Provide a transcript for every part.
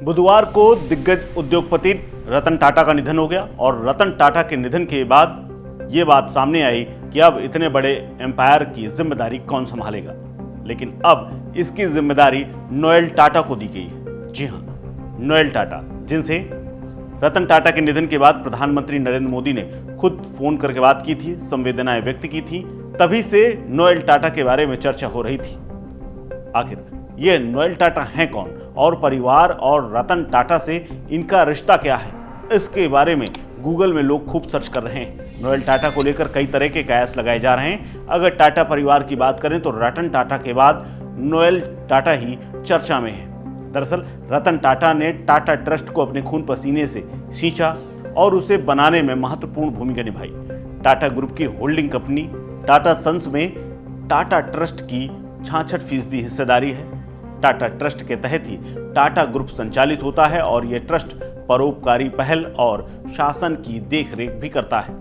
बुधवार को दिग्गज उद्योगपति रतन टाटा का निधन हो गया और रतन टाटा के निधन के बाद ये बात सामने आई कि अब इतने बड़े एम्पायर की जिम्मेदारी कौन संभालेगा। लेकिन अब इसकी जिम्मेदारी नोएल टाटा को दी गई है। जी हाँ, नोएल टाटा, जिनसे रतन टाटा के निधन के बाद प्रधानमंत्री नरेंद्र मोदी ने खुद फोन करके बात की थी, संवेदनाएं व्यक्त की थी। तभी से नोएल टाटा के बारे में चर्चा हो रही थी। आखिर ये नोएल टाटा हैं कौन और परिवार और रतन टाटा से इनका रिश्ता क्या है, इसके बारे में गूगल में लोग खूब सर्च कर रहे हैं। नोएल टाटा को लेकर कई तरह के कयास लगाए जा रहे हैं। अगर टाटा परिवार की बात करें तो रतन टाटा के बाद नोएल टाटा ही चर्चा में है। दरअसल रतन टाटा ने टाटा ट्रस्ट को अपने खून पसीने से सींचा और उसे बनाने में महत्वपूर्ण भूमिका निभाई। टाटा ग्रुप की होल्डिंग कंपनी टाटा सन्स में टाटा ट्रस्ट की 66% हिस्सेदारी है। टाटा ट्रस्ट के तहत ही टाटा ग्रुप संचालित होता है और यह ट्रस्ट परोपकारी पहल और शासन की देखरेख भी करता है।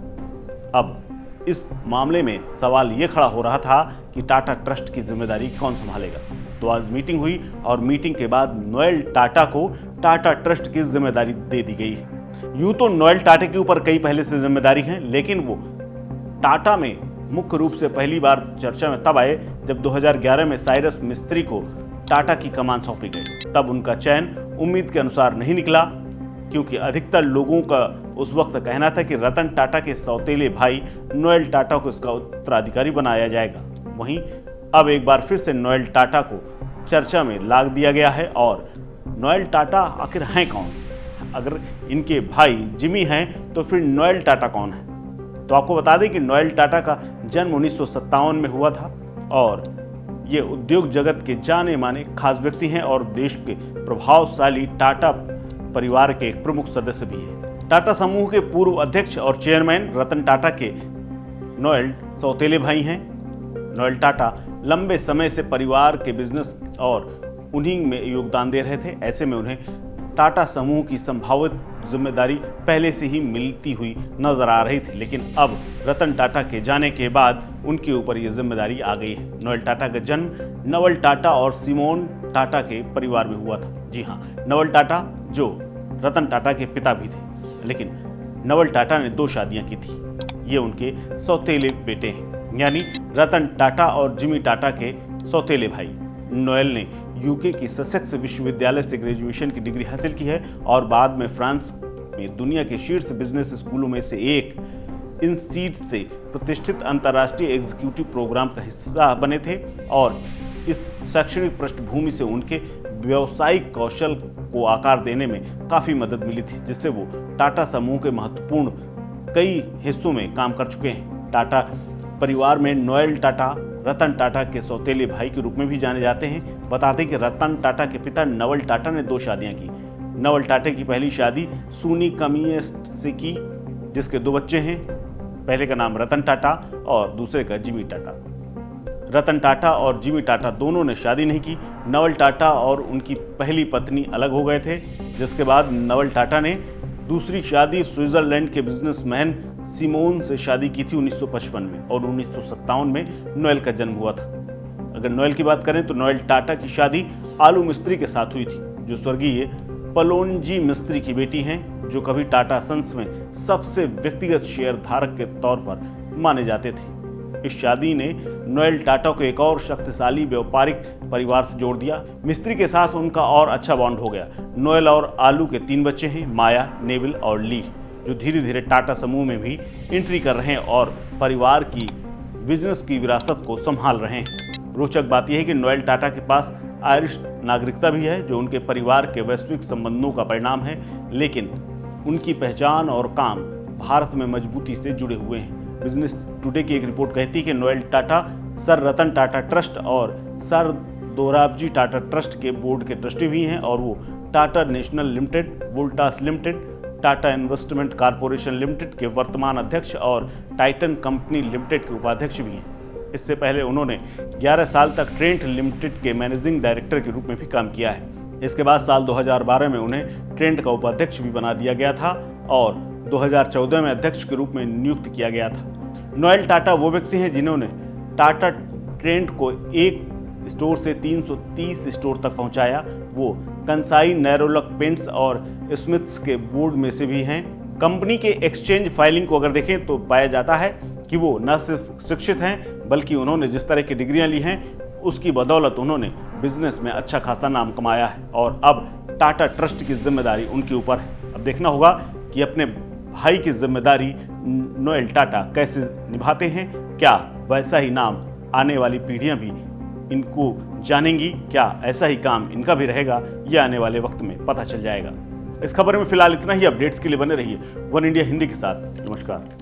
अब इस मामले में सवाल यह खड़ा हो रहा था कि टाटा ट्रस्ट की जिम्मेदारी कौन संभालेगा। तो आज मीटिंग हुई और मीटिंग के बाद नोएल टाटा को टाटा ट्रस्ट की जिम्मेदारी दे दी गई है। यूं तो नोएल टाटा के ऊपर कई पहले से जिम्मेदारी है, लेकिन वो टाटा में मुख्य रूप से पहली बार चर्चा में तब आए जब 2011 में साइरस मिस्त्री को टाटा की कमान सौंपी गई। तब उनका चयन उम्मीद के अनुसार नहीं निकला, क्योंकि अधिकतर लोगों का उस वक्त कहना था कि रतन टाटा के सौतेले भाई नोएल टाटा को इसका उत्तराधिकारी बनाया जाएगा। वहीं अब एक बार फिर से नोएल टाटा को चर्चा में लाग दिया गया है। और नोएल टाटा आखिर हैं कौन? अगर इनके भाई जिमी हैं तो फिर नोएल टाटा कौन है? तो आपको बता दें कि नोएल टाटा का जन्म 1957 में हुआ था और ये उद्योग जगत के जाने माने खास व्यक्ति हैं और देश के प्रभावशाली टाटा परिवार के एक प्रमुख सदस्य भी हैं। टाटा समूह के पूर्व अध्यक्ष और चेयरमैन रतन टाटा के नोएल सौतेले भाई हैं। नोएल टाटा लंबे समय से परिवार के बिजनेस और उन्हीं में योगदान दे रहे थे। ऐसे में उन्हें टाटा समूह की संभावित जिम्मेदारी पहले से ही मिलती हुई नजर आ रही थी, लेकिन अब रतन टाटा के जाने के बाद उनके ऊपर यह जिम्मेदारी आ गई है। नोएल टाटा का जन्म नवल टाटा और सिमोन टाटा के परिवार में हुआ था। जी हाँ, नवल टाटा जो रतन टाटा के पिता भी थे, लेकिन नवल टाटा ने 2 शादियां की थी। ये उनके सौतेले बेटे हैं, यानी रतन टाटा और जिमी टाटा के सौतेले भाई। नोएल ने यूके की ससेक्स विश्वविद्यालय से ग्रेजुएशन की डिग्री हासिल की है और बाद में फ्रांस में दुनिया के शीर्ष बिजनेस स्कूलों में से एक इन सीट से प्रतिष्ठित अंतर्राष्ट्रीय एग्जीक्यूटिव प्रोग्राम का हिस्सा बने थे और इस शैक्षणिक पृष्ठभूमि से उनके व्यावसायिक कौशल को आकार देने में काफ़ी मदद मिली थी, जिससे वो टाटा समूह के महत्वपूर्ण कई हिस्सों में काम कर चुके हैं। टाटा परिवार में नोएल टाटा रतन टाटा के सौतेले भाई के रूप में भी जाने जाते हैं। बता दें कि रतन टाटा के पिता नवल टाटा ने 2 शादियां की। नवल टाटा की पहली शादी सूनी कमियस्ट से की, जिसके 2 बच्चे हैं। पहले का नाम रतन टाटा और दूसरे का जिमी टाटा। रतन टाटा और जिमी टाटा दोनों ने शादी नहीं की। नवल टाटा और उनकी पहली पत्नी अलग हो गए थे, जिसके बाद नवल टाटा ने दूसरी शादी स्विट्जरलैंड के बिजनेसमैन सिमोन से शादी की थी 1955 में और 1957 में नोएल का जन्म हुआ था। अगर नोएल की बात करें तो नोएल टाटा की शादी आलू मिस्त्री के साथ हुई थी, जो स्वर्गीय पलोनजी मिस्त्री की बेटी हैं, जो कभी टाटा सन्स में सबसे व्यक्तिगत शेयर धारक के तौर पर माने जाते थे। इस शादी ने नोएल टाटा को एक और शक्तिशाली व्यापारिक परिवार से जोड़ दिया। मिस्त्री के साथ उनका और अच्छा बॉन्ड हो गया। नोएल और आलू के 3 बच्चे हैं, माया, नेविल और ली, जो धीरे धीरे टाटा समूह में भी एंट्री कर रहे हैं और परिवार की बिजनेस की विरासत को संभाल रहे हैं। रोचक बात यह है कि नोएल टाटा के पास आयरिश नागरिकता भी है, जो उनके परिवार के वैश्विक संबंधों का परिणाम है, लेकिन उनकी पहचान और काम भारत में मजबूती से जुड़े हुए हैं। बिजनेस टुडे की एक रिपोर्ट कहती है कि Noel Tata sir Ratan Tata trust और सर दोराबजी टाटा ट्रस्ट के बोर्ड के ट्रस्टी भी हैं और वो Tata national limited, Voltas limited, Tata investment corporation limited के वर्तमान अध्यक्ष और टाइटन कंपनी लिमिटेड के उपाध्यक्ष भी हैं। इससे पहले उन्होंने 11 साल तक ट्रेंट लिमिटेड के मैनेजिंग डायरेक्टर के रूप में भी काम किया है। इसके बाद साल 2012 में उन्हें ट्रेंट का उपाध्यक्ष भी बना दिया गया था और 2014 में अध्यक्ष के रूप में नियुक्त किया गया था। नोएल टाटा वो व्यक्ति हैं जिन्होंने टाटा ट्रेंट को एक स्टोर से 330 स्टोर तक पहुंचाया। वो कंसाई नेरोलक पेंट्स और स्मिथ्स के बोर्ड में से भी हैं। कंपनी के एक्सचेंज फाइलिंग को अगर देखें तो पाया जाता है कि वो न सिर्फ शिक्षित हैं बल्कि उन्होंने जिस तरह की डिग्रियां ली हैं उसकी बदौलत उन्होंने बिजनेस में अच्छा खासा नाम कमाया है और अब टाटा ट्रस्ट की जिम्मेदारी उनके ऊपर है। अब देखना होगा कि अपने भाई की जिम्मेदारी नोएल टाटा कैसे निभाते हैं। क्या वैसा ही नाम आने वाली पीढ़ियां भी इनको जानेंगी? क्या ऐसा ही काम इनका भी रहेगा? ये आने वाले वक्त में पता चल जाएगा। इस खबर में फिलहाल इतना ही। अपडेट्स के लिए बने रहिए वन इंडिया हिंदी के साथ। नमस्कार।